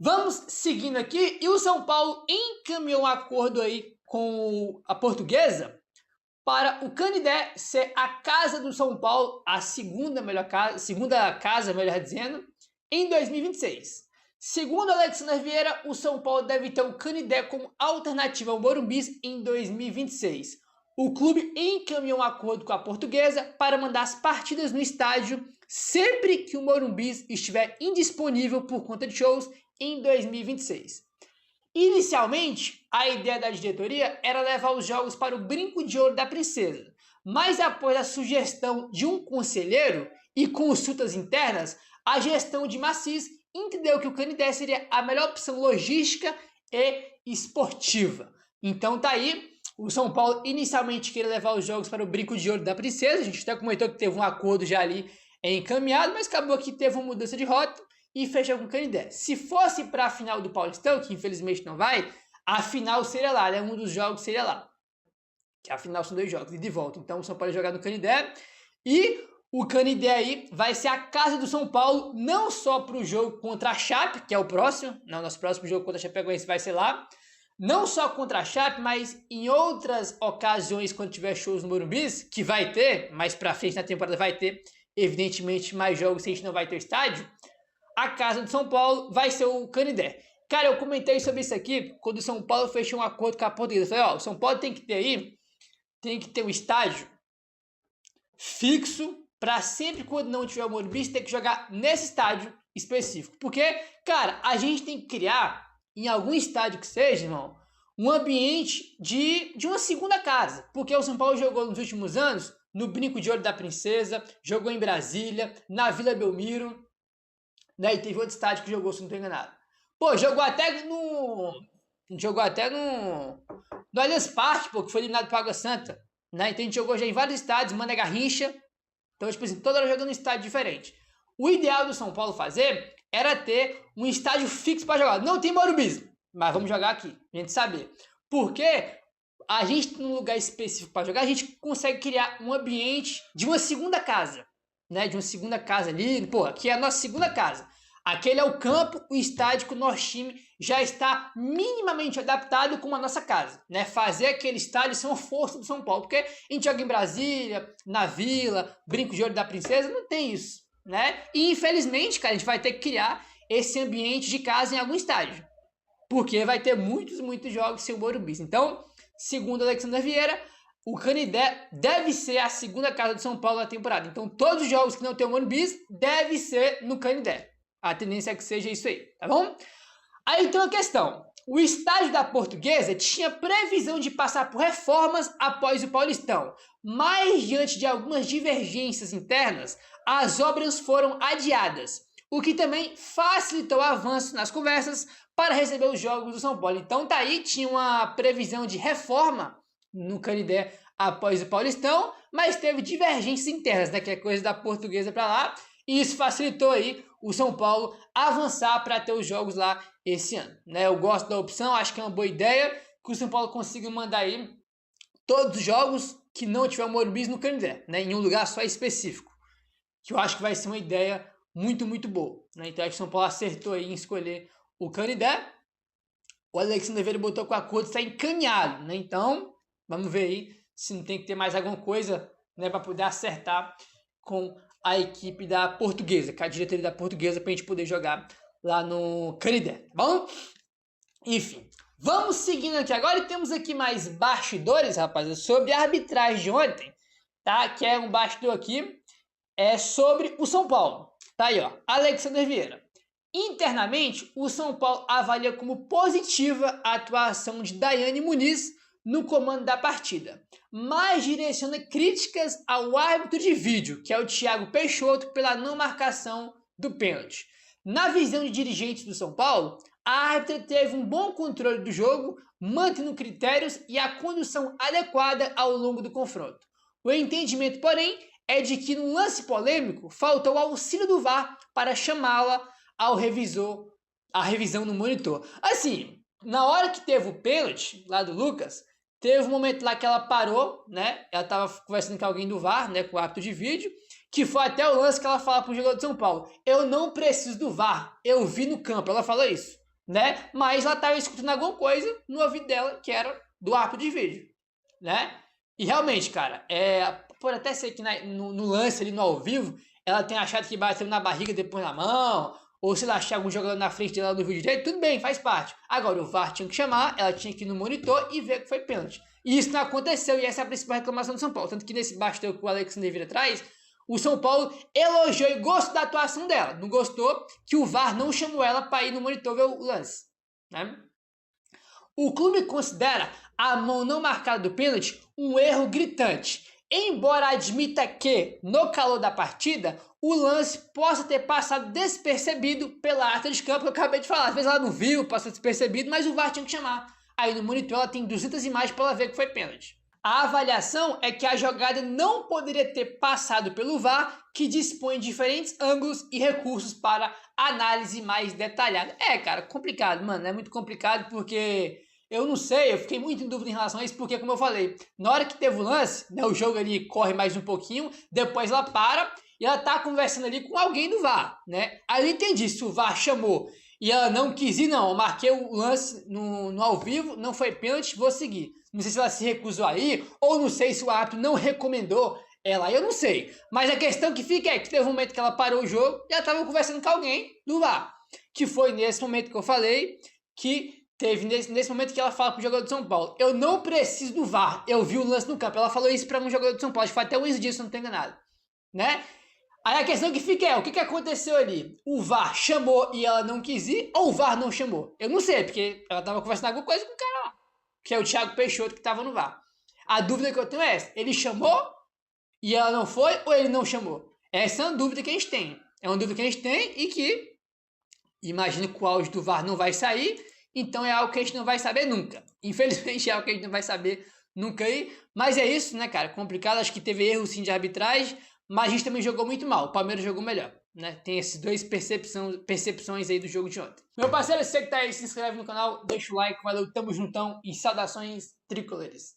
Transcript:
Vamos seguindo aqui, e o São Paulo encaminhou um acordo aí com a Portuguesa para o Canindé ser a casa do São Paulo, a segunda casa, melhor dizendo, em 2026. Segundo Alexandre Vieira, o São Paulo deve ter o Canindé como alternativa ao Morumbi em 2026. O clube encaminhou um acordo com a Portuguesa para mandar as partidas no estádio sempre que o Morumbi estiver indisponível por conta de shows em 2026. Inicialmente, a ideia da diretoria era levar os jogos para o Brinco de Ouro da Princesa, mas após a sugestão de um conselheiro e consultas internas, a gestão de Macis entendeu que o Canindé seria a melhor opção logística e esportiva. Então tá aí, o São Paulo inicialmente queria levar os jogos para o Brinco de Ouro da Princesa, a gente até comentou que teve um acordo já ali encaminhado, mas acabou que teve uma mudança de rota e fechou com o Canindé. Se fosse para a final do Paulistão, que infelizmente não vai, a final seria lá, né? Um dos jogos seria lá. Que a final são 2 jogos, ida e volta. Então o São Paulo vai jogar no Canindé. E o Canindé aí vai ser a casa do São Paulo, não só para o jogo contra a Chape, que é o próximo. Não, nosso próximo jogo contra a Chapecoense vai ser lá. Não só contra a Chape, mas em outras ocasiões, quando tiver shows no Morumbi, que vai ter, mais pra frente na temporada vai ter, evidentemente, mais jogos se a gente não vai ter estádio. A casa do São Paulo vai ser o Canindé. Cara, eu comentei sobre isso aqui quando o São Paulo fechou um acordo com a Portuguesa. Eu falei, ó, o São Paulo tem que ter um estádio fixo para sempre quando não tiver o Morumbi, ter que jogar nesse estádio específico. Porque, cara, a gente tem que criar, em algum estádio que seja, irmão, um ambiente de uma segunda casa. Porque o São Paulo jogou nos últimos anos no Brinco de Ouro da Princesa, jogou em Brasília, na Vila Belmiro, né? E teve outro estádio que jogou, se não estou enganado. Pô, jogou até no Allianz Parque, pô, que foi eliminado para Água Santa, né? Então a gente jogou já em vários estádios, Mané Garrincha. Então, tipo assim, toda hora jogando em estádio diferente. O ideal do São Paulo fazer era ter um estádio fixo para jogar. Não tem Morumbi, mas vamos jogar aqui, a gente saber. Porque a gente, num lugar específico para jogar, a gente consegue criar um ambiente de uma segunda casa, né? De uma segunda casa ali, pô, aqui é a nossa segunda casa. Aquele é o campo, o estádio que o nosso time já está minimamente adaptado com a nossa casa, né? Fazer aquele estádio ser uma força do São Paulo, porque a gente joga em Brasília, na Vila, Brinco de Ouro da Princesa, não tem isso, né? E infelizmente, cara, a gente vai ter que criar esse ambiente de casa em algum estádio, porque vai ter muitos jogos sem o Morumbi. Então, segundo Alexandre Vieira, o Canindé deve ser a segunda casa do São Paulo na temporada. Então, todos os jogos que não tem o Morumbi devem ser no Canindé. A tendência é que seja isso aí, tá bom? Aí então a questão. O estádio da Portuguesa tinha previsão de passar por reformas após o Paulistão, mas diante de algumas divergências internas, as obras foram adiadas, o que também facilitou o avanço nas conversas para receber os jogos do São Paulo. Então tá aí, tinha uma previsão de reforma no Canindé após o Paulistão, mas teve divergências internas, né, que é coisa da Portuguesa para lá, e isso facilitou aí o São Paulo avançar para ter os jogos lá esse ano, né? Eu gosto da opção, acho que é uma boa ideia que o São Paulo consiga mandar aí todos os jogos que não tiver o Morumbi no Canindé, né? Em um lugar só específico, que eu acho que vai ser uma ideia muito boa, né? Então acho que o São Paulo acertou aí em escolher o Canindé. O Alexandre Vieira botou com o acordo, está encaminhado, né? Então vamos ver aí se não tem que ter mais alguma coisa, né, para poder acertar com a equipe da Portuguesa, com a diretoria da Portuguesa, para a gente poder jogar lá no Canindé, tá bom? Enfim, vamos seguindo aqui agora e temos aqui mais bastidores, rapaziada, sobre a arbitragem de ontem, tá? Que é um bastidor aqui, sobre o São Paulo. Tá aí, ó, Alexandre Vieira. Internamente, o São Paulo avalia como positiva a atuação de Daiane Muniz no comando da partida, mas direciona críticas ao árbitro de vídeo, que é o Thiago Peixoto, pela não marcação do pênalti. Na visão de dirigentes do São Paulo, a árbitra teve um bom controle do jogo, mantendo critérios e a condução adequada ao longo do confronto. O entendimento, porém, é de que no lance polêmico faltou o auxílio do VAR para chamá-la ao revisor, a revisão no monitor. Assim, na hora que teve o pênalti lá do Lucas, teve um momento lá que ela parou, né? Ela estava conversando com alguém do VAR, né? Com o árbitro de vídeo, que foi até o lance que ela fala pro jogador de São Paulo: eu não preciso do VAR, eu vi no campo. Ela falou isso, né? Mas ela estava escutando alguma coisa no ouvido dela que era do árbitro de vídeo, né? E realmente, cara, pode até ser que no lance ali no ao vivo, ela tenha achado que bateu na barriga depois na mão, ou se ela achar algum jogador na frente dela no vídeo direito, tudo bem, faz parte. Agora, o VAR tinha que chamar, ela tinha que ir no monitor e ver que foi pênalti. E isso não aconteceu, e essa é a principal reclamação do São Paulo. Tanto que nesse bastão que o Alexandre Vira traz, o São Paulo elogiou e gostou da atuação dela. Não gostou que o VAR não chamou ela para ir no monitor ver o lance, né? O clube considera a mão não marcada do pênalti um erro gritante. Embora admita que, no calor da partida, o lance possa ter passado despercebido pela arte de campo, que eu acabei de falar. Às vezes ela não viu, passou despercebido, mas o VAR tinha que chamar. Aí no monitor ela tem 200 imagens para ela ver que foi pênalti. A avaliação é que a jogada não poderia ter passado pelo VAR, que dispõe de diferentes ângulos e recursos para análise mais detalhada. Cara, complicado, mano. É muito complicado porque eu não sei, eu fiquei muito em dúvida em relação a isso, porque como eu falei, na hora que teve o lance, né, o jogo ali corre mais um pouquinho, depois ela para e ela tá conversando ali com alguém do VAR, né? Aí eu entendi, se o VAR chamou e ela não quis ir, não, eu marquei o lance no ao vivo, não foi pênalti, vou seguir. Não sei se ela se recusou aí, ou não sei se o árbitro não recomendou ela, eu não sei. Mas a questão que fica é que teve um momento que ela parou o jogo e ela tava conversando com alguém do VAR, que foi nesse momento que eu falei, que teve nesse momento que ela fala pro jogador de São Paulo, eu não preciso do VAR, eu vi o lance no campo. Ela falou isso para um jogador de São Paulo, acho que foi até o Enzo disso, se não tô enganado, né? Aí a questão que fica o que aconteceu ali? O VAR chamou e ela não quis ir, ou o VAR não chamou? Eu não sei, porque ela tava conversando alguma coisa com o cara lá, que é o Thiago Peixoto que tava no VAR. A dúvida que eu tenho é essa, ele chamou e ela não foi, ou ele não chamou? Essa é uma dúvida que a gente tem. É uma dúvida que a gente tem e que, imagino que o áudio do VAR não vai sair, então é algo que a gente não vai saber nunca. Infelizmente é algo que a gente não vai saber nunca aí. Mas é isso, né, cara? Complicado. Acho que teve erro sim de arbitragem, mas a gente também jogou muito mal. O Palmeiras jogou melhor, né? Tem esses dois percepções aí do jogo de ontem. Meu parceiro, você que tá aí, se inscreve no canal, deixa o like, valeu, tamo juntão e saudações tricolores.